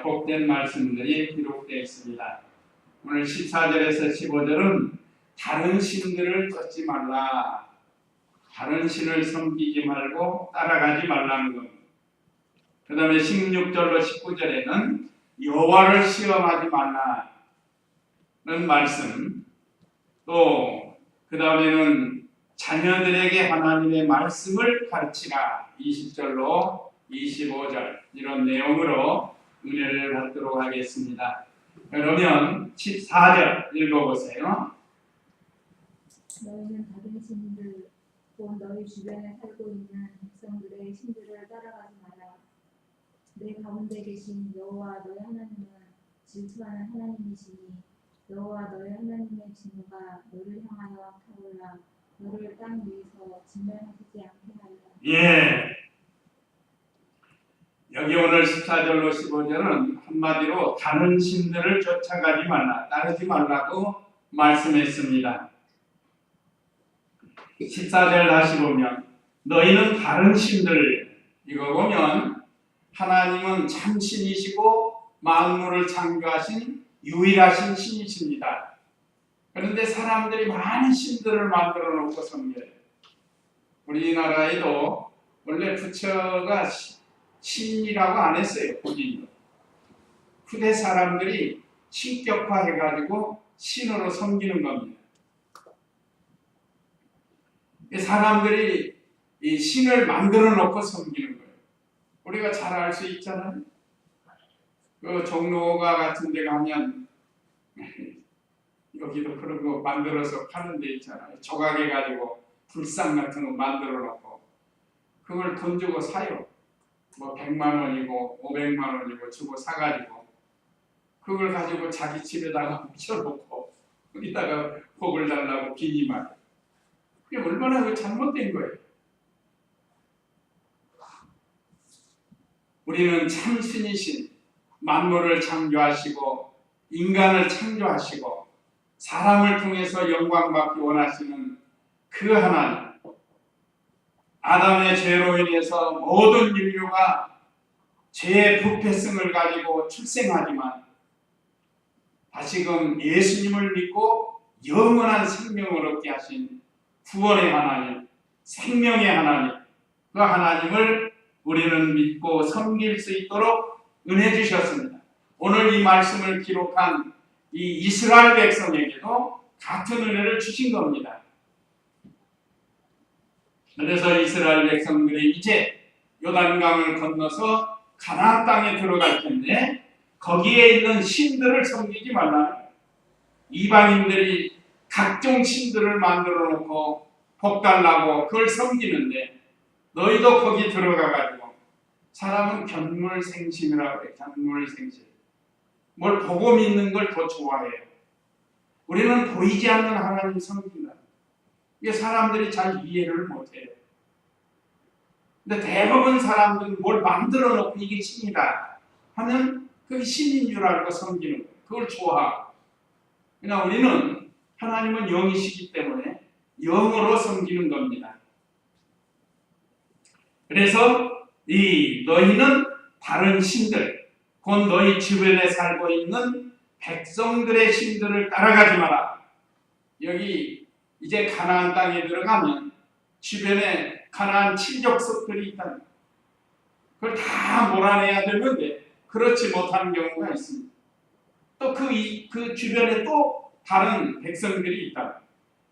복된 말씀들이 기록되어 있습니다. 오늘 14절에서 15절은 다른 신들을 쫓지 말라, 다른 신을 섬기지 말고 따라가지 말라는 겁니다. 그 다음에 16절로 19절에는 여호와를 시험하지 말라는 말씀, 또 그 다음에는 자녀들에게 하나님의 말씀을 가르치라, 20절로 25절 이런 내용으로 은혜를 받도록 하겠습니다. 그러면 14절 읽어보세요. 너희는 다른 신들 곧 너희 주변에 살고 있는 백성들의 신들을 따라가지 마라. 내 가운데 계신 여호와 너희 하나님은 질투하는 하나님이시니 여호와 너희 하나님의 진노가 너를 향하여 타올라 너를 땅 위에서 진멸하시지 않게 하리라. 여기 오늘 14절로 15절은 한마디로 다른 신들을 쫓아가지 말라, 따르지 말라고 말씀했습니다. 14절 다시 보면 너희는 다른 신들, 이거 보면 하나님은 참 신이시고 만물을 창조하신 유일하신 신이십니다. 그런데 사람들이 많은 신들을 만들어 놓고 섬겨요. 우리나라에도 원래 부처가 신이라고 안 했어요. 본인도. 후대 사람들이 신격화해가지고 신으로 섬기는 겁니다. 사람들이 이 신을 만들어 놓고 섬기는 거예요. 우리가 잘 알 수 있잖아요. 그 종로가 같은 데 가면 여기도 그런 거 만들어서 파는 데 있잖아요. 조각해가지고 불상 같은 거 만들어 놓고 그걸 돈 주고 사요. 뭐 100만 원이고 500만 원이고 주고 사가지고 그걸 가지고 자기 집에다가 붙여놓고 거기다가 복을 달라고 비니만. 그게 얼마나 잘못된 거예요. 우리는 참 신이신 만물을 창조하시고 인간을 창조하시고 사람을 통해서 영광받기 원하시는 그 하나님, 아담의 죄로 인해서 모든 인류가 죄의 부패성을 가지고 출생하지만 다시금 예수님을 믿고 영원한 생명을 얻게 하신 구원의 하나님, 생명의 하나님, 그 하나님을 우리는 믿고 섬길 수 있도록 은혜 주셨습니다. 오늘 이 말씀을 기록한 이 이스라엘 백성에게도 같은 은혜를 주신 겁니다. 그래서 이스라엘 백성들이 이제 요단강을 건너서 가나안 땅에 들어갈 텐데 거기에 있는 신들을 섬기지 말라는 거예요. 이방인들이 각종 신들을 만들어 놓고 복 달라고 그걸 섬기는데 너희도 거기 들어가가지고 사람은 견물생심이라고 해요. 견물생심. 뭘 보고 믿는 걸 더 좋아해요. 우리는 보이지 않는 하나님 섬긴다. 이게 사람들이 잘 이해를 못해요. 근데 대부분 사람들은 뭘 만들어 놓고 이게 신이다 하면 그게 신인 줄 알고 섬기는 거예요. 그걸 좋아하고. 그러나 우리는 하나님은 영이시기 때문에 영으로 섬기는 겁니다. 그래서 너희는 다른 신들, 곧 너희 주변에 살고 있는 백성들의 신들을 따라가지 마라. 여기 이제 가나안 땅에 들어가면 주변에 가나안 친족속들이 있다. 그걸 다 몰아내야 되는데 그렇지 못하는 경우가 있습니다. 또 그 주변에 또 다른 백성들이 있다.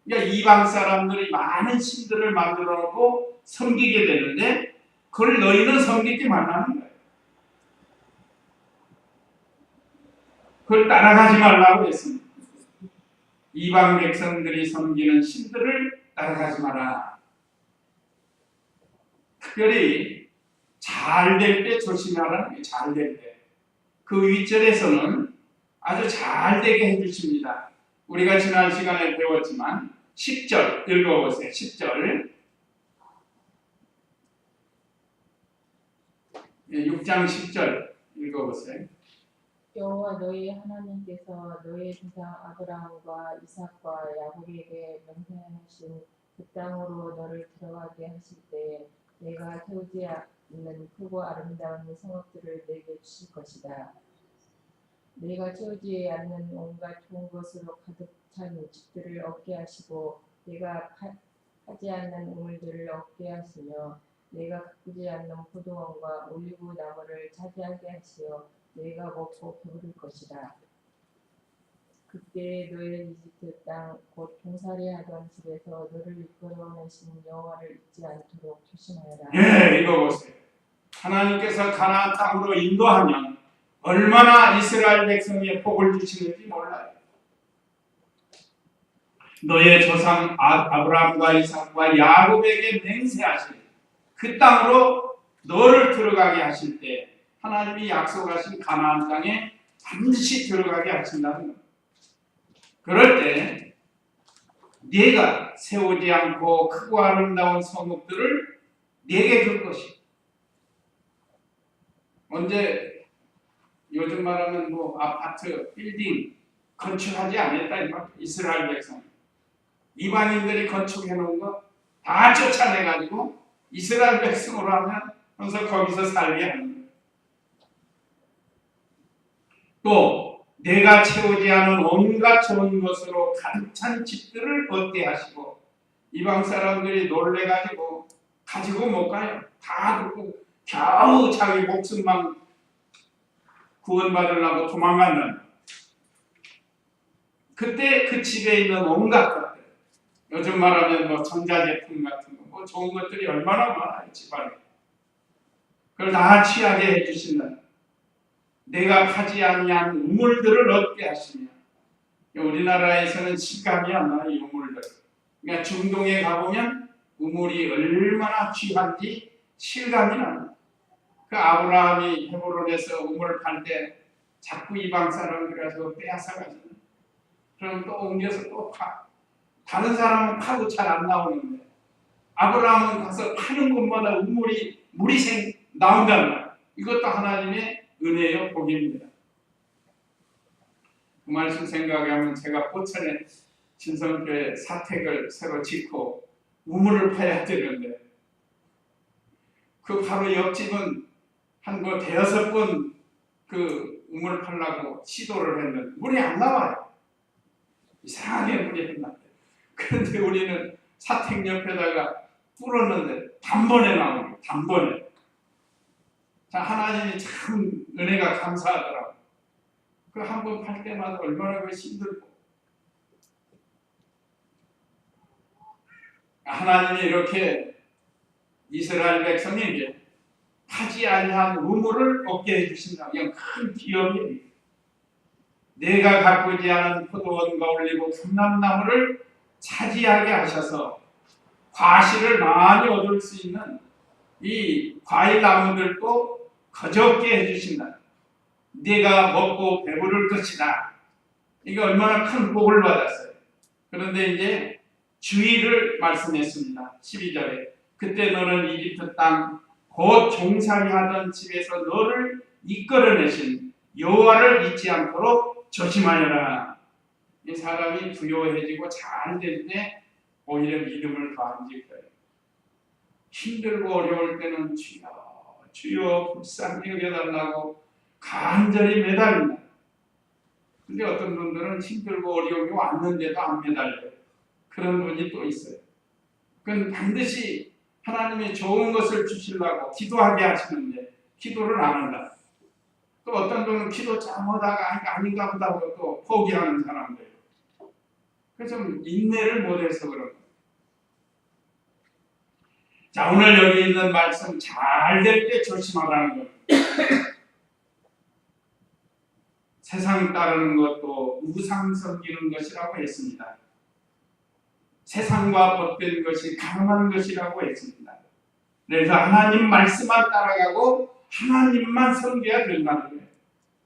그러니까 이방 사람들이 많은 신들을 만들어 놓고 섬기게 되는데 그걸 너희는 섬기지 말라는 거예요. 그걸 따라가지 말라고 했습니다. 이방 백성들이 섬기는 신들을 따라가지 마라. 특별히 잘 될 때 조심하라는 거예요. 잘 될 때. 그 윗절에서는 아주 잘 되게 해주십니다. 우리가 지난 시간에 배웠지만 10절 읽어보세요. 10절 6장 10절 읽어보세요. 여호와 너희 하나님께서 너희 조상 아브라함과 이삭과 야곱에게 맹세하신 그 땅으로 너를 들어가게 하실 때 내가 태우지 있는 크고 아름다운 성읍들을 내게 주실 것이다. 내가 채우지 않는 온갖 좋은 것으로 가득 찬 집들을 얻게 하시고 내가 파지 않는 우물들을 얻게 하시며 내가 가꾸지 않는 포도원과 올리브 나무를 차지하게 하시어 내가 먹고 배부를 것이다. 그때 너의 이집트 땅 곧 종살이하던 집에서 너를 이끌어내신 여호와를 잊지 않도록 조심하여라. 예, 이거 보세요. 하나님께서 가나안 땅으로 인도하면 얼마나 이스라엘 백성에 복을 주시는지 몰라요. 너의 조상 아브라함과 이삭과 야곱에게 맹세하신 그 땅으로 너를 들어가게 하실 때 하나님이 약속하신 가나안 땅에 반드시 들어가게 하신다는 겁니다. 그럴 때 네가 세우지 않고 크고 아름다운 성읍들을 네게 줄 것이다. 언제 요즘 말하면 뭐 아파트, 빌딩 건축하지 않았다 이 말. 이스라엘 백성 이방인들이 건축해 놓은 거 다 쫓아내 가지고 이스라엘 백성으로 하면 그래서 거기서 살게 하는 거예요. 또 내가 채우지 않은 온갖 좋은 것으로 가득 찬 집들을 얻게 하시고 이방 사람들이 놀래 가지고 못 가요. 다 듣고 겨우 자기 목숨만 구원받으려고 도망간다. 그때 그 집에 있는 온갖 것들, 요즘 말하면 뭐 전자제품 같은 거, 뭐 좋은 것들이 얼마나 많아요 집안에. 그걸 다 취하게 해주신다. 내가 파지 아니한 우물들을 얻게 하시며, 우리나라에서는 실감이 안 나요 이 우물들. 그러니까 중동에 가보면 우물이 얼마나 귀한지 실감이 납니다. 그 아브라함이 헤브론에서 우물을 팔 때 자꾸 이방 사람들이 가서 빼앗아가지고 그럼 또 옮겨서 또 파. 다른 사람은 파도 잘 안 나오는데 아브라함은 가서 파는 곳마다 물이 나온다는 거예요. 이것도 하나님의 은혜요 복입니다. 그 말씀 생각하면 제가 포천에 진성교회 사택을 새로 짓고 우물을 파야 되는데 그 바로 옆집은 한 뭐 대여섯 번 그 우물을 팔려고 시도를 했는데 물이 안 나와요. 이상하게 물이 안 나와요. 그런데 우리는 사택 옆에다가 뚫었는데 단번에 나오는 단번에. 자, 하나님이 참 은혜가 감사하더라고요. 그 한 번 팔 때마다 얼마나 그 힘들고. 하나님이 이렇게 이스라엘 백성에게 파지 아니한 우물을 얻게 해주신다. 그냥 큰 기업이에요. 내가 가꾸지 않은 포도원과 올리고 감람나무를 차지하게 하셔서 과실을 많이 얻을 수 있는 이 과일 나무들도 거저게 해주신다. 네가 먹고 배부를 것이다. 이게 얼마나 큰 복을 받았어요. 그런데 이제 주의를 말씀했습니다. 12절에 그때 너는 이집트 땅 곧 종살이 하던 집에서 너를 이끌어내신 여호와를 잊지 않도록 조심하여라. 이 사람이 부요해지고 잘 될 때 오히려 믿음을 더한질 거예요. 힘들고 어려울 때는 주여 주여 불쌍히 여겨달라고 간절히 매달린다. 근데 어떤 분들은 힘들고 어려움이 왔는데도 안 매달려요. 그런 분이 또 있어요. 그건 반드시 하나님이 좋은 것을 주시려고 기도하게 하시는데 기도를 안 한다. 또 어떤 분은 기도 잘못하다가 아닌가 보다 하고 또 포기하는 사람들. 그래서 인내를 못해서 그런 거예요. 자, 오늘 여기 있는 말씀 잘 될 때 조심하라는 거예요. 세상 따르는 것도 우상 섬기는 것이라고 했습니다. 세상과 벗된 것이 강한 것이라고 했습니다. 그래서 하나님 말씀만 따라가고 하나님만 섬겨야 된다는 거예요.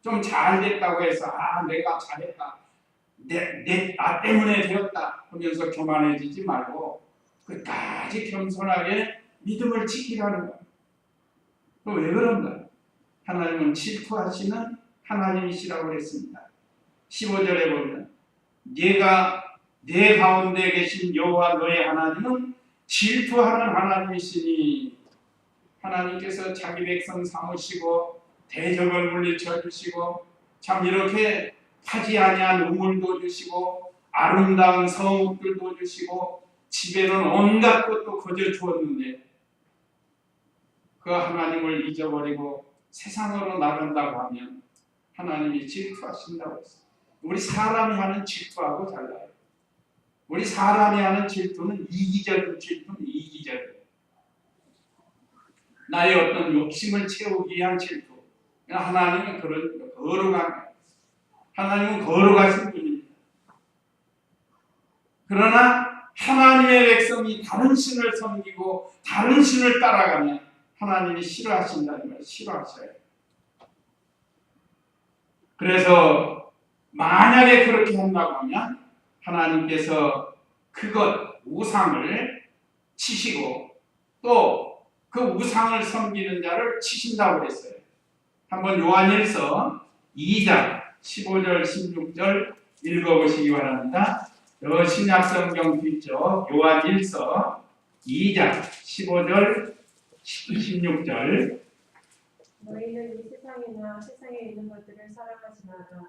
좀 잘 됐다고 해서 내가 잘했다. 나 때문에 되었다 하면서 교만해지지 말고 끝까지 겸손하게 믿음을 지키라는 거예요. 왜 그런가? 하나님은 질투하시는 하나님이시라고 했습니다. 15절에 보면 네가 내 가운데 계신 여호와 너의 하나님은 질투하는 하나님이시니 하나님께서 자기 백성 삼으시고 대적을 물리쳐 주시고 참 이렇게 타지 아니한 우물도 주시고 아름다운 성읍들도 주시고 집에는 온갖 것도 거저 주었는데 그 하나님을 잊어버리고 세상으로 나간다고 하면 하나님이 질투하신다고 했어요. 우리 사람이 하는 질투하고 달라요. 우리 사람이 하는 질투는 이기적인 질투는 이기적이에요. 나의 어떤 욕심을 채우기 위한 질투. 하나님은 그런 거룩한, 하나님은 거룩하신 분입니다. 그러나 하나님의 백성이 다른 신을 섬기고 다른 신을 따라가면 하나님이 싫어하신다는 걸 싫어하셔요. 그래서 만약에 그렇게 한다고 하면 하나님께서 그것 우상을 치시고 또 그 우상을 섬기는 자를 치신다고 그랬어요. 한번 요한일서 2장 15절 16절 읽어보시기 바랍니다. 신약성경 뒤쪽 요한일서 2장 15절 16절 너희는 이 세상이나 세상에 있는 것들을 사랑하지 마라.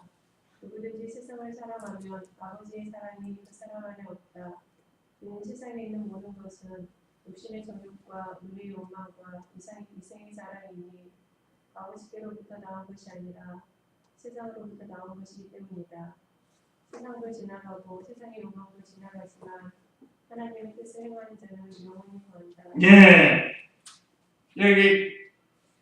누구든지 세상을 사랑하면 아버지의 사랑이 그 사람 안에 없다. 이는 세상에 있는 모든 것은 욕심의 정욕과 눈의 욕망과 이생의 사랑이니 아버지께로부터 나온 것이 아니라 세상으로부터 나온 것이기 때문이다. 세상도 지나가고 세상의 욕망도 지나가지만 하나님의 뜻을 행하는 자는 영원히 거한다. 예, 여기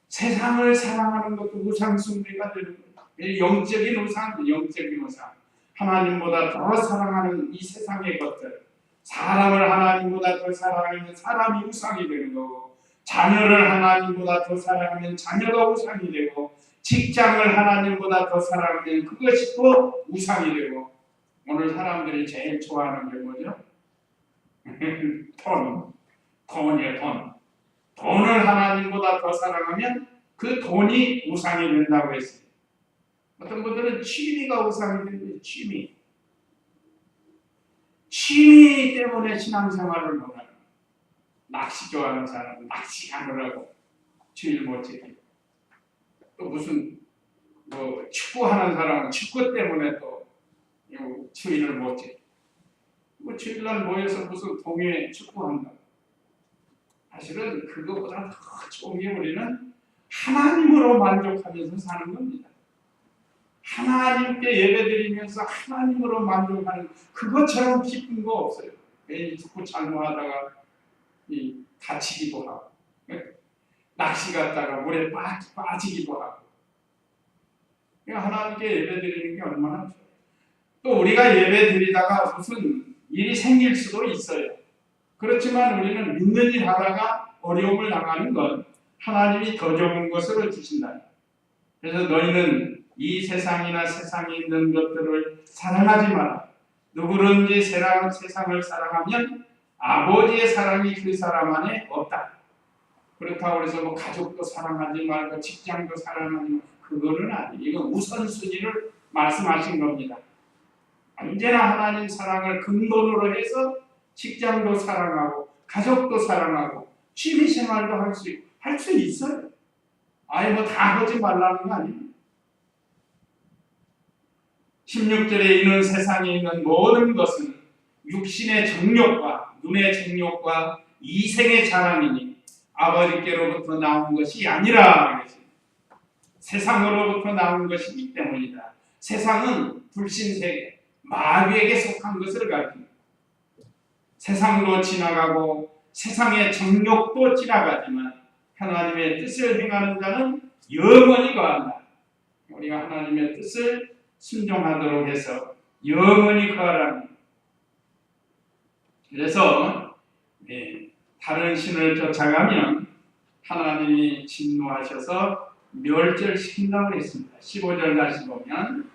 세상을 사랑하는 것도 우상 숭배가 되는 거예요. 영적인 우상, 영적인 우상. 하나님보다 더 사랑하는 이 세상의 것들. 사람을 하나님보다 더 사랑하면 사람이 우상이 되는 거고, 자녀를 하나님보다 더 사랑하면 자녀가 우상이 되고, 직장을 하나님보다 더 사랑하면 그것이 또 우상이 되고. 오늘 사람들이 제일 좋아하는 게 뭐죠? 돈이에요, 돈. 돈을 하나님보다 더 사랑하면 그 돈이 우상이 된다고 했어요. 어떤 분들은 취미가 우상이 됩니다. 취미 때문에 신앙생활을 못하는, 낚시 좋아하는 사람은 낚시 하느라고 주일 못 지키고, 또 무슨 축구하는 사람은 축구 때문에 또 주일을 못 지키고, 주일날 모여서 무슨 동호회 축구한다. 사실은 그것보다 더 좋은 게 우리는 하나님으로 만족하면서 사는 겁니다. 하나님께 예배드리면서 하나님으로 만족하는 그것처럼 기쁜 거 없어요. 괜히 축구 잘못하다가 다치기도 하고, 낚시 갔다가 물에 빠지기도 하고. 하나님께 예배드리는 게 얼마나 좋아요. 또 우리가 예배드리다가 무슨 일이 생길 수도 있어요. 그렇지만 우리는 믿는 일 하다가 어려움을 당하는 건 하나님이 더 좋은 것으로 주신다. 그래서 너희는 이 세상이나 세상에 있는 것들을 사랑하지 마라. 누구든지 세상을 사랑하면 아버지의 사랑이 그 사람 안에 없다. 그렇다고 해서 가족도 사랑하지 말고 직장도 사랑하지 말고 그거는 아니에요. 이건 우선순위를 말씀하신 겁니다. 언제나 하나님 사랑을 근본으로 해서 직장도 사랑하고 가족도 사랑하고 취미생활도 할 수 있어요. 아예 다 하지 말라는 거 아닙니다. 16절에 있는 세상에 있는 모든 것은 육신의 정욕과 눈의 정욕과 이생의 자랑이니 아버지께로부터 나온 것이 아니라 세상으로부터 나온 것이기 때문이다. 세상은 불신세계, 마귀에게 속한 것을 가르칩니다. 세상도 지나가고 세상의 정욕도 지나가지만 하나님의 뜻을 행하는 자는 영원히 거한다. 우리가 하나님의 뜻을 순종하도록 해서 영원히 거하라는. 그래서 다른 신을 쫓아가면 하나님이 진노하셔서 멸절시킨다고 했습니다. 15절 다시 보면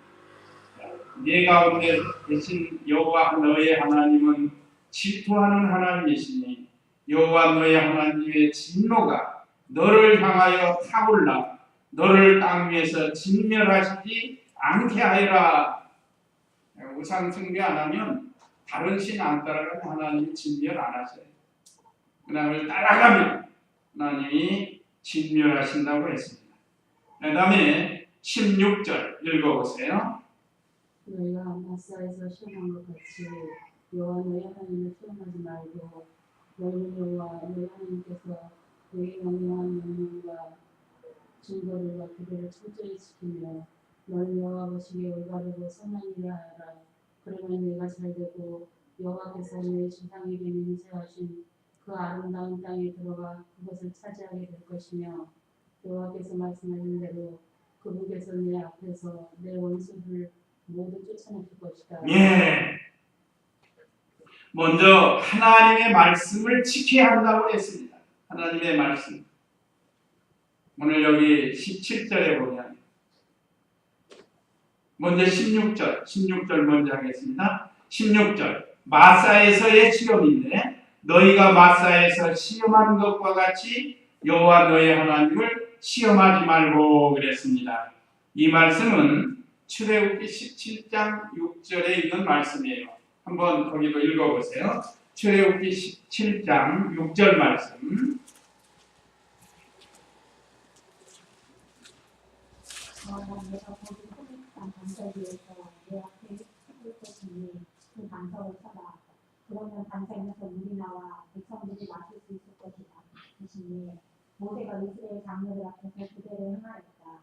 네 가운데 계신 여호와 너의 하나님은 질투하는 하나님이시니 여호와 너의 하나님의 진노가 너를 향하여 타올라 너를 땅 위에서 진멸하시지 않게 하여라. 우상 숭배 안 하면 다른 신 안 따라가면 하나님이 진멸 안 하셔요. 그다음에 따라가면 하나님이 진멸하신다고 했습니다. 그 다음에 16절 읽어보세요. 너희가 마사에서 시험한 것 같이 여호와 너희 하나님을 시험하지 말고 너희는 여호와 너희 하나님께서 너희 명령한 명령과 증거들과 규례를 철저히 지키며 너희 여호와 보시기에 올바르고 선한 일을 하라. 그러면 너희가 잘되고 여호와께서 너희 조상에게 맹세하신 그 아름다운 땅에 들어가 그것을 차지하게 될 것이며 여호와께서 말씀하신 대로 그분께서 내 앞에서 내 원수를 모두 쫓아내실 것이다. 예. 먼저 하나님의 말씀을 지켜야 한다고 했습니다. 하나님의 말씀. 오늘 여기 17절에 보면 먼저 16절 먼저 하겠습니다. 16절 마사에서의 시험인데 너희가 마사에서 시험한 것과 같이 여호와 너희 하나님을 시험하지 말고 그랬습니다. 이 말씀은 출애굽기 17장 6절에 있는 말씀이에요. 한번 거기도 읽어보세요. 출애굽기 17장 6절 말씀. 내가 거기 소백산 반석 위에서 내 앞에 설 것이니 그 반석을 쳐라. 그러면 반석에서 물이 나와 백성들이 마실 수 있을 것이다. 하시니 모세가 이스라엘 장로들 앞에서 그대로 행하였다.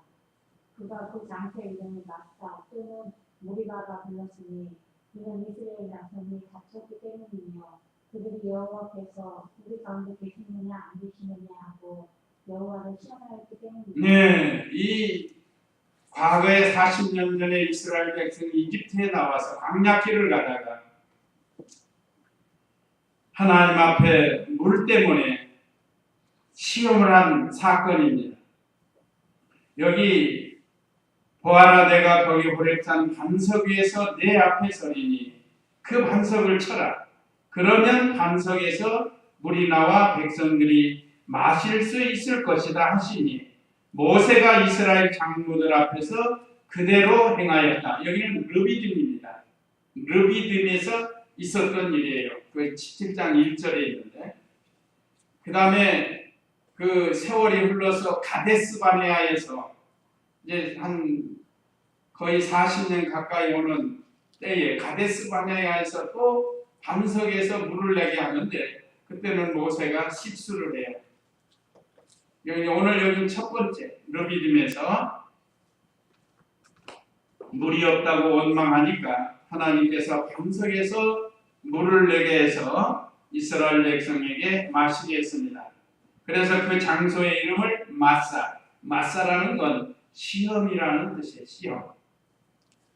그가 그 장소의 이름을 마사 또는 모리바라 불렀으니 이는 이스라엘 자손이 다쳤기 때문이며 그들이 여호와 앞에서 우리 가운데 계시느냐 안 계시느냐 하고 여호와를 시험하였기 때문이다. 네, 이 과거에 40년 전에 이스라엘 백성이 이집트에 나와서 광야길을 가다가 하나님 앞에 물 때문에 시험을 한 사건입니다. 여기 보아라 내가 거기 호렙산 반석 위에서 내 앞에 서리니 그 반석을 쳐라. 그러면 반석에서 물이 나와 백성들이 마실 수 있을 것이다 하시니 모세가 이스라엘 장로들 앞에서 그대로 행하였다. 여기는 르비딤입니다. 르비딤에서 있었던 일이에요. 그 17장 1절에 있는데 그 다음에 그 세월이 흘러서 가데스 바네아에서 이제 한 거의 40년 가까이 오는 때에 가데스 바네아에서 또 반석에서 물을 내게 하는데 그때는 모세가 실수를 해요. 여기 오늘 여기 첫 번째 르비딤에서 물이 없다고 원망하니까 하나님께서 반석에서 물을 내게 해서 이스라엘 백성에게 마시게 했습니다. 그래서 그 장소의 이름을 마사라는 건 시험이라는 뜻이에요. 시험.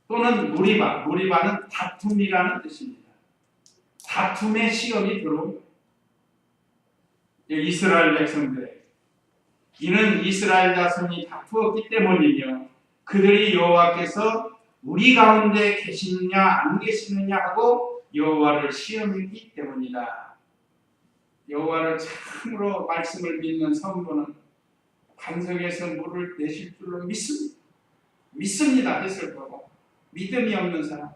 또는 무리바는 다툼이라는 뜻입니다. 다툼의 시험이 들어온 이스라엘 백성들에게. 이는 이스라엘 자손이 다투었기 때문이며 그들이 여호와께서 우리 가운데 계시느냐 안 계시느냐 하고 여호와를 시험했기 때문이다. 여호와를 참으로 말씀을 믿는 성도는 반석에서 물을 내실 줄로 믿습니다 했을 거고 믿음이 없는 사람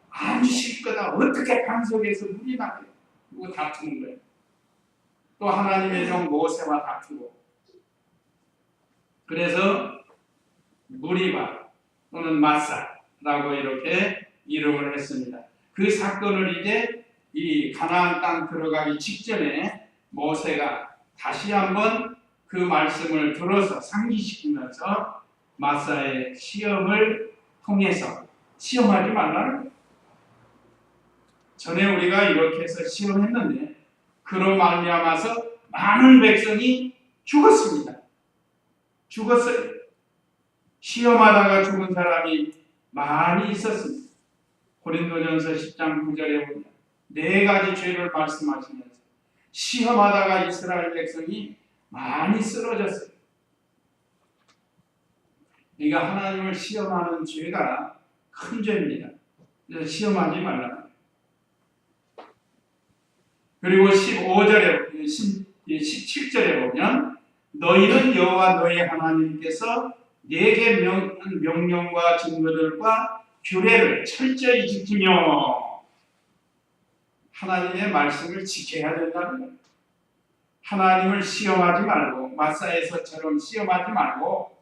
안 주실 거다. 어떻게 반석에서 물이 나게 누구 다투는 거예요. 또 하나님의 종 모세와 다투고 그래서 무리바 또는 마사라고 이렇게 이름을 했습니다. 그 사건을 이제 이 가나안 땅 들어가기 직전에 모세가 다시 한번 그 말씀을 들어서 상기시키면서 마사의 시험을 통해서 시험하지 말라는 거예요. 전에 우리가 이렇게 해서 시험했는데 그로 말미암아서 많은 백성이 죽었습니다. 죽었어요. 시험하다가 죽은 사람이 많이 있었습니다. 고린도전서 10장 9절에 보면 네 가지 죄를 말씀하시면서 시험하다가 이스라엘 백성이 많이 쓰러졌어요. 그러니까 하나님을 시험하는 죄가 큰 죄입니다. 그래서 시험하지 말라. 그리고 17절에 보면 너희는 여호와 너희 하나님께서 내게 명령과 증거들과 규례를 철저히 지키며 하나님의 말씀을 지켜야 된다는 거예요. 하나님을 시험하지 말고 마사에서처럼 시험하지 말고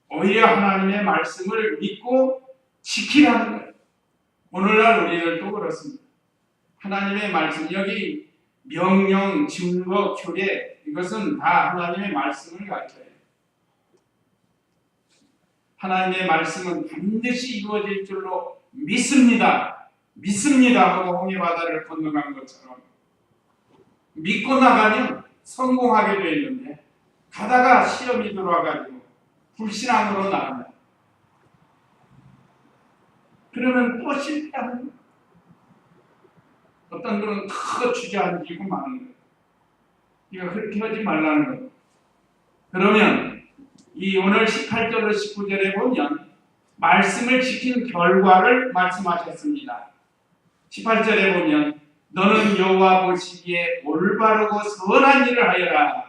오히려 하나님의 말씀을 믿고 지키라는 거예요. 오늘날 우리들도 그렇습니다. 하나님의 말씀, 여기 명령, 증거, 규례 이것은 다 하나님의 말씀을 가르쳐요. 하나님의 말씀은 반드시 이루어질 줄로 믿습니다. 믿습니다 하고 홍해바다를 건너간 것처럼 믿고 나가면 성공하게 되어 있는데 가다가 시험이 들어와가지고 불신앙으로 나간다. 그러면 또 실패하는 거예요. 어떤 분은 더 주저앉고 마는 거예요. 이거 그렇게 하지 말라는 거예요. 그러면 이 오늘 18절로 19절에 보면 말씀을 지킨 결과를 말씀하셨습니다. 18절에 보면 너는 여호와 보시기에 올바르고 선한 일을 하여라.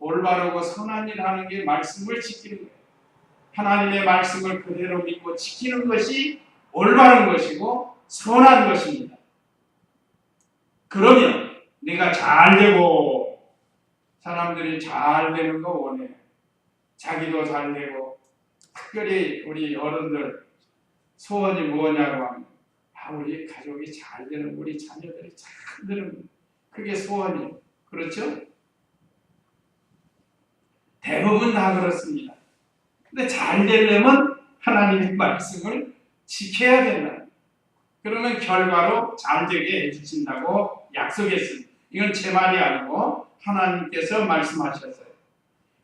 올바르고 선한 일을 하는 게 말씀을 지키는 거예요. 하나님의 말씀을 그대로 믿고 지키는 것이 올바른 것이고 선한 것입니다. 그러면 내가 잘 되고 사람들이 잘 되는 거 원해요. 자기도 잘 되고 특별히 우리 어른들 소원이 뭐냐고 하면 우리 가족이 잘 되는 우리 자녀들이 잘 되는 그게 소원이에요. 그렇죠? 대부분 다 그렇습니다. 근데 잘 되려면 하나님의 말씀을 지켜야 된다. 그러면 결과로 잘 되게 해주신다고 약속했습니다. 이건 제 말이 아니고 하나님께서 말씀하셨어요.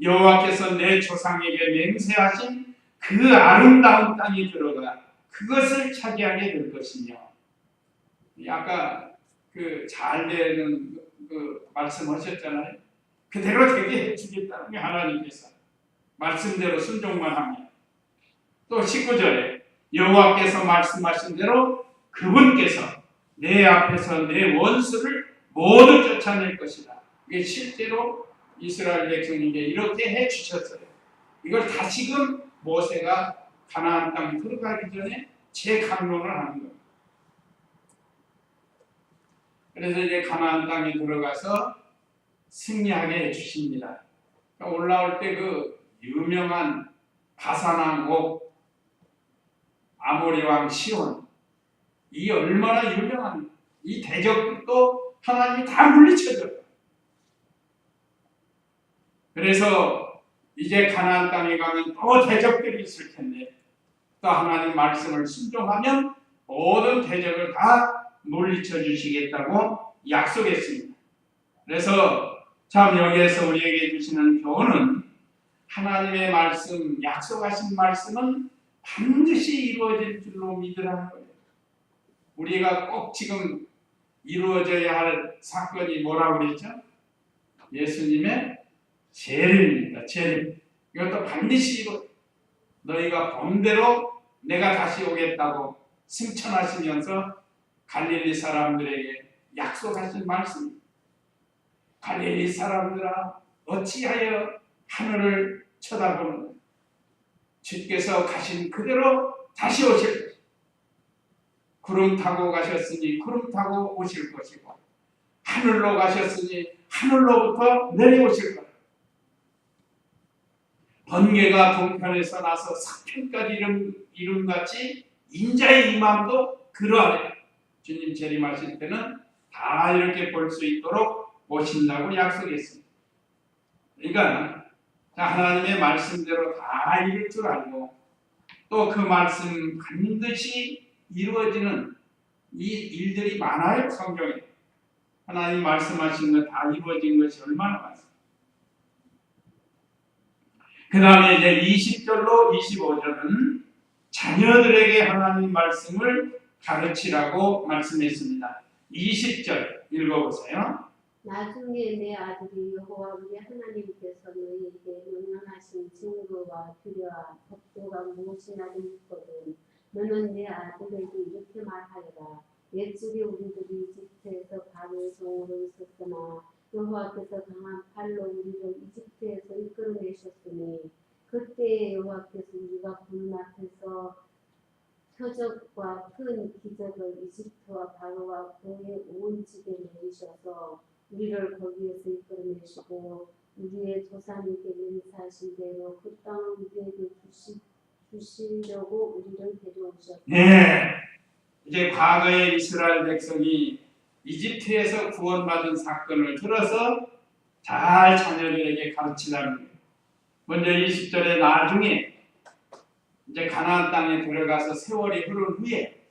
여호와께서 내 조상에게 맹세하신 그 아름다운 땅에 들어가 그것을 차지하게 될 것이며, 아까 그 잘 되는 그 말씀하셨잖아요. 그대로 되게 해주겠다는 게 하나님께서 말씀대로 순종만 하면. 또 19절에 여호와께서 말씀하신 대로 그분께서 내 앞에서 내 원수를 모두 쫓아낼 것이다. 이게 실제로 이스라엘 백성에게 이렇게 해주셨어요. 이걸 다시금 모세가 가나안 땅에 들어가기 전에 재강론을 하는 거예요. 그래서 이제 가나안 땅에 들어가서 승리하게 해주십니다. 그러니까 올라올 때 그 유명한 바산왕 옥 아모리 왕 시온, 이 얼마나 유명한 이 대적도 하나님이 다 물리쳐줘요. 그래서 이제 가나안 땅에 가면 또 대적들이 있을 텐데 또 하나님 말씀을 순종하면 모든 대적을 다 물리쳐 주시겠다고 약속했습니다. 그래서 참 여기에서 우리에게 주시는 교훈은 하나님의 말씀, 약속하신 말씀은 반드시 이루어질 줄로 믿으라는 거예요. 우리가 꼭 지금 이루어져야 할 사건이 뭐라고 그랬죠? 예수님의 재림입니다. 재림. 이것도 반드시 이루어. 너희가 본대로 내가 다시 오겠다고 승천하시면서 갈릴리 사람들에게 약속하신 말씀. 갈릴리 사람들아 어찌하여 하늘을 쳐다보는 주께서 가신 그대로 다시 오실 것이고 구름 타고 가셨으니 구름 타고 오실 것이고 하늘로 가셨으니 하늘로부터 내려오실 것이고 번개가 동편에서 나서 서편까지 이름같이 인자의 임함도 그러하래요. 주님 재림하실 때는 다 이렇게 볼 수 있도록 오신다고 약속했습니다. 그러니까 하나님의 말씀대로 다 이룰 줄 알고 또 그 말씀 반드시 이루어지는 이 일들이 많아요. 성경에 하나님 말씀하신 것 다 이루어진 것이 얼마나 많습니까? 그 다음에 이제 20절로 25절은 자녀들에게 하나님 말씀을 가르치라고 말씀했습니다. 20절 읽어보세요. 나중에 내 아들이 여호와 우리 하나님께서 너희에게 명령하신 증거와 규례와 법도가 무엇이냐고 묻거든 너는 내 아들에게 이렇게 말하여라. 옛적에 우리들이 이집트에서 바로의 종으로 있었으나 여호와께서 강한 팔로 우리를 이집트에서 이끌어내셨으니 그때 여호와께서 우리가 불맛에서 표적과 큰 기적을 이집트와 바로와 그의 온 집에 내리셔서 우리를 거기에서 이끌어내시고 우리의 조상에게 맹세하신 대로 그 땅을 우리에게 주시려고 우리를 데려오셨다. 예. 이제 과거에 이스라엘 백성이 이집트에서 구원받은 사건을 들어서 잘 자녀들에게 가르치라는 거예요. 먼저 20절에 나중에 이제 가나안 땅에 들어가서 세월이 흐른 후에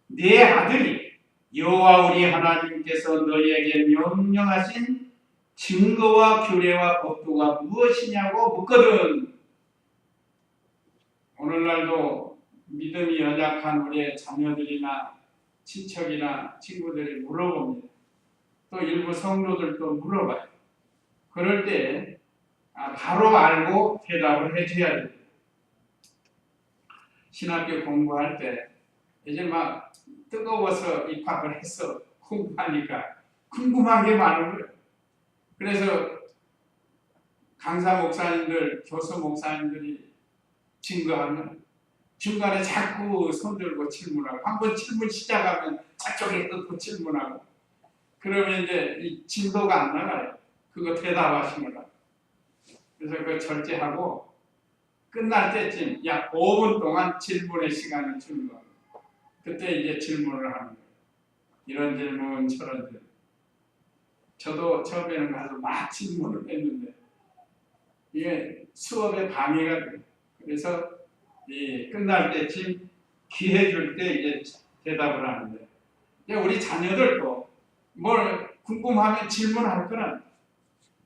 네 아들이 여호와 우리 하나님께서 너희에게 명령하신 증거와 규례와 법도가 무엇이냐고 묻거든. 오늘날도 믿음이 연약한 우리의 자녀들이나 친척이나 친구들이 물어봅니다. 또 일부 성도들도 물어봐요. 그럴 때 바로 알고 대답을 해줘야 돼요. 신학교 공부할 때 이제 막 뜨거워서 입학을 해서 공부하니까 궁금한 게 많은 거예요. 그래서 강사 목사님들, 교수 목사님들이 증거하면 중간에 자꾸 손들고 질문하고 한번 질문 시작하면 저쪽에 또 질문하고 그러면 이제 이 진도가 안 나가요. 그거 대답하시느라. 그래서 그거 절제하고 끝날 때쯤 약 5분 동안 질문의 시간을 주는 거예요. 그때 이제 질문을 하는 거예요. 이런 질문 저런 질문. 저도 처음에는 가서 막 질문을 했는데 이게 수업에 방해가 돼요. 그래서 끝날 때쯤 기회 줄 때 이제 대답을 하는데 이제 우리 자녀들도 뭘 궁금하면 질문할 거라.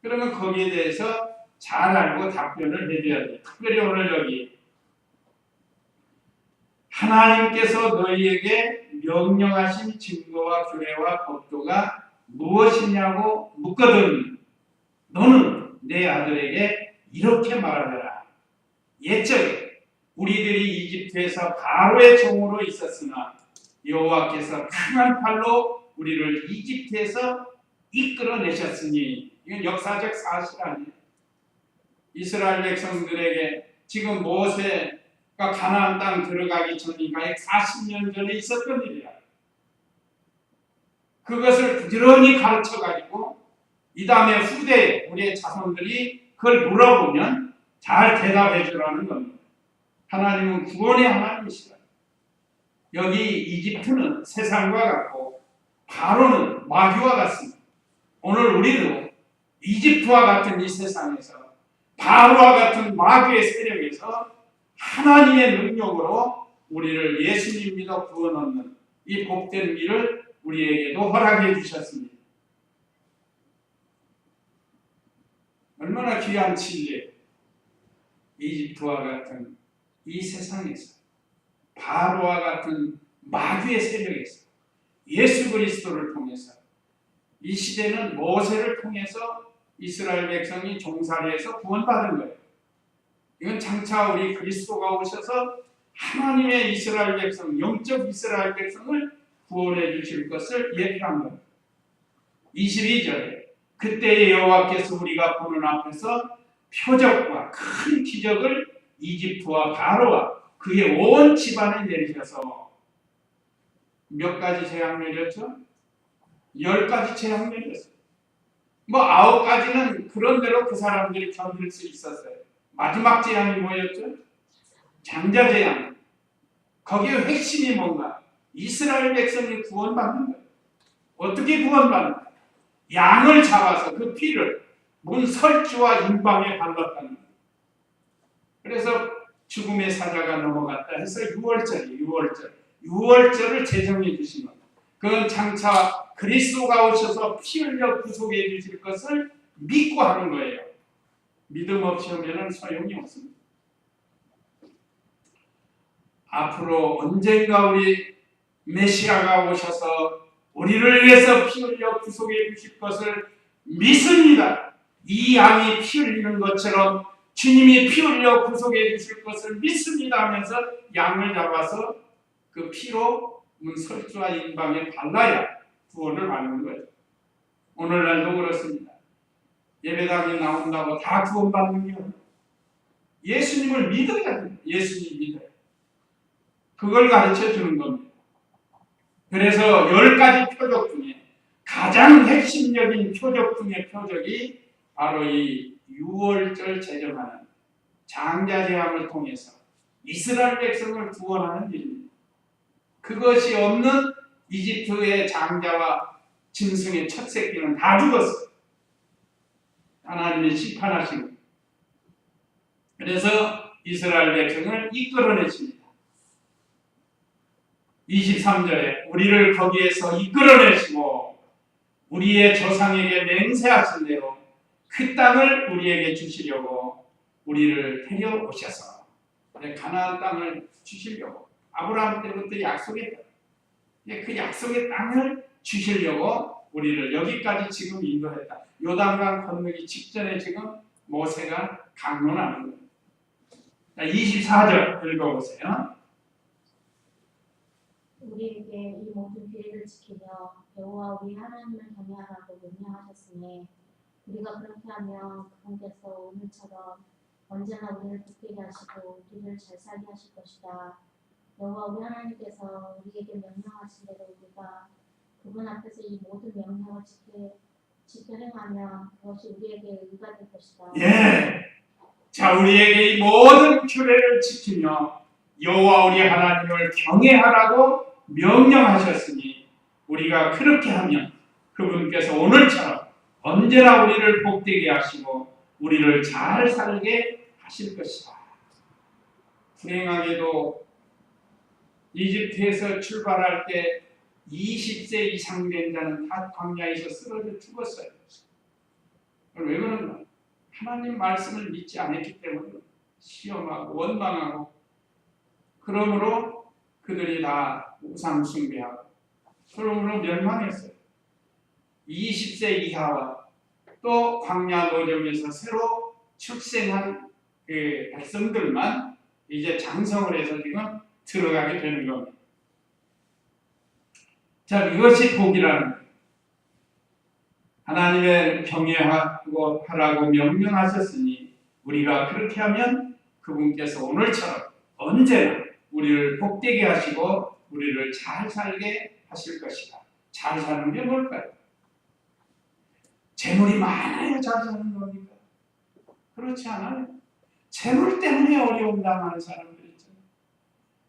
그러면 거기에 대해서 잘 알고 답변을 해줘야 돼. 특별히 오늘 여기 하나님께서 너희에게 명령하신 증거와 규례와 법도가 무엇이냐고 묻거든. 너는 내 아들에게 이렇게 말하라. 옛적에 우리들이 이집트에서 바로의 종으로 있었으나 여호와께서 강한 팔로 우리를 이집트에서 이끌어내셨으니 이건 역사적 사실 아니에요. 이스라엘 백성들에게 지금 모세가 가나안 땅 들어가기 전이니까 40년 전에 있었던 일이야. 그것을 부지런히 가르쳐가지고 이 다음에 후대에 우리의 자손들이 그걸 물어보면 잘 대답해 주라는 겁니다. 하나님은 구원의 하나님이시다. 여기 이집트는 세상과 같고 바로는 마귀와 같습니다. 오늘 우리도 이집트와 같은 이 세상에서 바로와 같은 마귀의 세력에서 하나님의 능력으로 우리를 예수님 믿어 구원 얻는 이 복된 길을 우리에게도 허락해 주셨습니다. 얼마나 귀한 진리예요. 이집트와 같은 이 세상에서 바로와 같은 마귀의 세력에서 예수 그리스도를 통해서 이 시대는 모세를 통해서 이스라엘 백성이 종살이에서 구원받은 거예요. 이건 장차 우리 그리스도가 오셔서 하나님의 이스라엘 백성, 영적 이스라엘 백성을 구원해 주실 것을 예표한 겁니다. 22절에 그때의 여호와께서 우리가 보는 앞에서 표적과 큰 기적을 이집트와 바로와 그의 온 집안에 내리셔서 몇 가지 재앙 내렸죠? 10가지 재앙 내렸어요. 9가지는 그런 대로 그 사람들이 견딜 수 있었어요. 마지막 재앙이 뭐였죠? 장자 재앙. 거기에 핵심이 뭔가? 이스라엘 백성이 구원받는 거예요. 어떻게 구원받는 거예요? 양을 잡아서 그 피를 문 설주와 인방에 발랐다는 거예요. 그래서 죽음의 사자가 넘어갔다 해서 6월절을 제정해 주신 겁니다. 그건 장차 그리스도가 오셔서 피 흘려 구속해 주실 것을 믿고 하는 거예요. 믿음 없이 하면 소용이 없습니다. 앞으로 언젠가 우리 메시아가 오셔서 우리를 위해서 피 흘려 구속해 주실 것을 믿습니다. 이 양이 피 흘리는 것처럼 주님이 피 흘려 구속해 주실 것을 믿습니다 하면서 양을 잡아서 그 피로 문 설주와 인방에 발라야 구원을 받는 거예요. 오늘날도 그렇습니다. 예배당에 나온다고 다 구원받는 게 아니에요. 예수님을 믿어야 돼요. 예수님 믿어요. 그걸 가르쳐 주는 겁니다. 그래서 10가지 표적 중에 가장 핵심적인 표적 중의 표적이 바로 이 6월절 제정하는 장자제함을 통해서 이스라엘 백성을 구원하는 일입니다. 그것이 없는 이집트의 장자와 짐승의 첫 새끼는 다 죽었어요. 하나님의 심판하시고, 그래서 이스라엘 백성을 이끌어내십니다. 23절에 우리를 거기에서 이끌어내시고 우리의 조상에게 맹세하신 대로 그 땅을 우리에게 주시려고 우리를 데려오셔서 가나안 땅을 주시려고 아브라함 때부터 약속했다. 그 약속의 땅을 주시려고 우리를 여기까지 지금 인도했다. 요단강 건너기 직전에 지금 모세가 강론하는 거예요. 24절 읽어보세요. 우리에게 이 모든 계획을 지키며 여호와 우리 하나님을 경외하라고 명령하셨으니 우리가 그렇게 하면 그분께서 오늘처럼 언제나 우리를 복되게 하시고 우리를 잘 살게 하실 것이다. 여호와 우리 하나님께서 우리에게 명령하신 대로 우리가 그분 앞에서 이 모든 명령을 지켜 행하면 그것이 우리에게 의가 될 것이다. 예. 자, 우리에게 이 모든 규례를 지키며 여호와 우리 하나님을 경외하라고 명령하셨으니 우리가 그렇게 하면 그분께서 오늘처럼 언제나 우리를 복되게 하시고 우리를 잘 살게 하실 것이다. 불행하게도 이집트에서 출발할 때 20세 이상 된 자는 다 광야에서 쓰러져 죽었어요. 왜 그런가? 하나님 말씀을 믿지 않았기 때문에 시험하고 원망하고, 그러므로 그들이 다 우상 숭배하고 그러므로 멸망했어요. 20세 이하와 또 광야 노정에서 새로 출생한 그 백성들만 이제 장성을 해서 지금 들어가게 되는 겁니다. 자, 이것이 복이라는 거예요. 하나님의 경외하고 하라고 명령하셨으니 우리가 그렇게 하면 그분께서 오늘처럼 언제나 우리를 복되게 하시고 우리를 잘 살게 하실 것이다. 잘 사는 게 뭘까요? 재물이 많아야 잘 사는 겁니까? 그렇지 않아요. 재물 때문에 어려움 당하는 사람들이 있잖아요.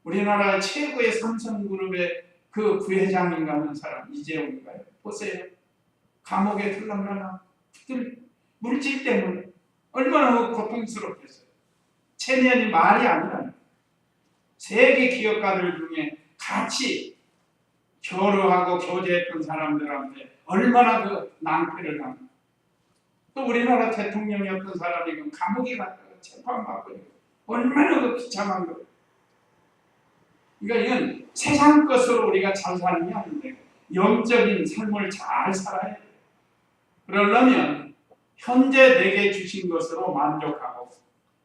우리나라 최고의 삼성그룹의 그 부회장인가 하는 사람 이재용인가요? 보세요. 감옥에 들어가나 물질 때문에 얼마나 고통스럽겠어요. 체면이 말이 아니라 세계 기업가들 중에 같이 교류하고 교제했던 사람들한테 얼마나 그 낭패를 당하고, 또 우리나라 대통령이었던 사람이 그 감옥에 갔다가 재판받고 얼마나 그 비참한 거예요. 그러니까 이건 세상 것으로 우리가 잘 사는 게 아닌데 영적인 삶을 잘 살아야 돼요. 그러려면 현재 내게 주신 것으로 만족하고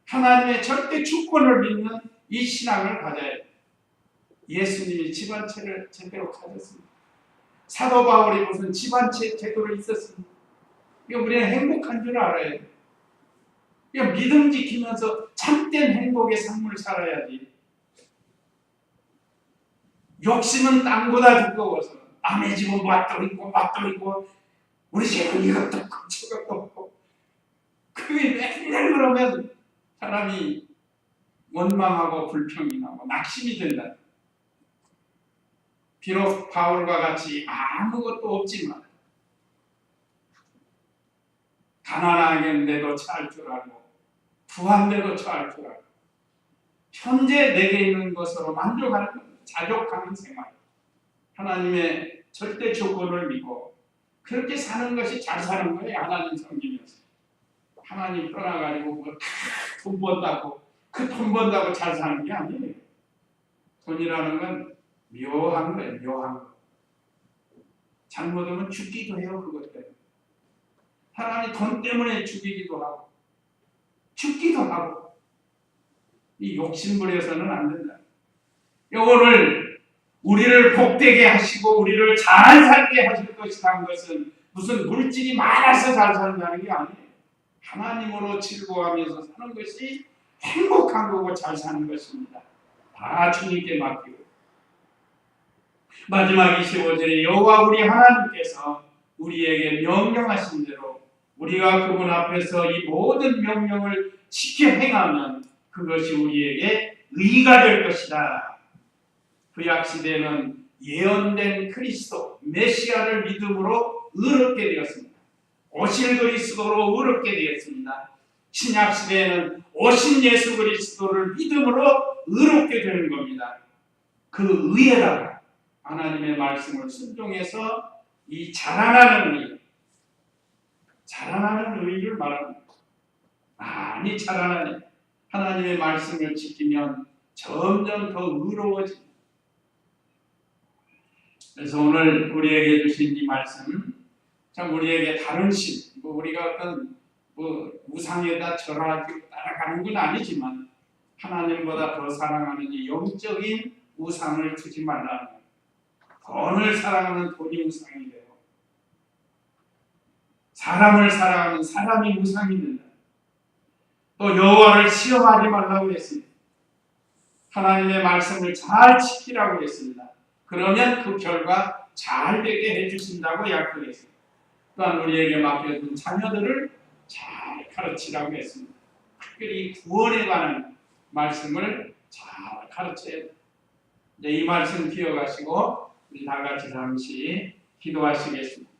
하나님의 절대 주권을 믿는 이 신앙을 가져야 돼요. 예수님이 집안채를 제대로 가졌습니다. 사도 바울이 무슨 집안채 제도로 있었습니다. 이거 우리는 행복한 줄 알아야 돼요. 이거 믿음 지키면서 참된 행복의 삶을 살아야지. 욕심은 땅보다 두꺼워서 남의 집은 맛도 있고 우리 집은 이것도 없고 저것도 없고, 그게 맨날 그러면 사람이 원망하고 불평이 나고 낙심이 된다. 비록 바울과 같이 아무것도 없지만 가난하겠는데도 처할 줄 알고 부한데도 처할 줄 알고 현재 내게 있는 것으로 만족하는 겁니다. 자족하는 생활, 하나님의 절대 조건을 믿고 그렇게 사는 것이 잘 사는 거예요. 하나님 섬기면서. 하나님 떠나가지고 돈 번다고 그 돈 번다고 잘 사는 게 아니에요. 돈이라는 건 묘한 거예요. 묘한 거. 잘못하면 죽기도 해요. 그것 때문에. 사람이 돈 때문에 죽이기도 하고 죽기도 하고, 이 욕심부려서는 안 된다. 오늘 우리를 복되게 하시고 우리를 잘 살게 하실 것이라는 것은 무슨 물질이 많아서 잘 산다는 게 아니에요. 하나님으로 즐거워하면서 사는 것이 행복한 거고 잘 사는 것입니다. 다 주님께 맡기고. 마지막 25절에 여호와 우리 하나님께서 우리에게 명령하신 대로 우리가 그분 앞에서 이 모든 명령을 지켜 행하면 그것이 우리에게 의가 될 것이다. 구약 시대는 예언된 그리스도 메시아를 믿음으로 의롭게 되었습니다. 오실 그리스도로 의롭게 되었습니다. 신약 시대에는 오신 예수 그리스도를 믿음으로 의롭게 되는 겁니다. 그 의에다가 하나님의 말씀을 순종해서 이 자라나는 의를 말합니다. 많이 자라나는 하나님의 말씀을 지키면 점점 더 의로워집니다. 그래서 오늘 우리에게 주신 이 말씀, 참 우리에게 다른 신, 우리가 어떤 우상에다 절하고 따라가는 건 아니지만 하나님보다 더 사랑하는 이 영적인 우상을 두지 말라는 거예요. 돈을 사랑하는 돈이 우상이 돼요. 사람을 사랑하는 사람이 우상이 된다. 또 여호와를 시험하지 말라고 했습니다. 하나님의 말씀을 잘 지키라고 했습니다. 그러면 그 결과 잘 되게 해주신다고 약속했습니다. 또한 우리에게 맡겨둔 자녀들을 잘 가르치라고 했습니다. 특별히 구원에 관한 말씀을 잘 가르쳐야 됩니다. 이 말씀 기억하시고 우리 다 같이 잠시 기도하시겠습니다.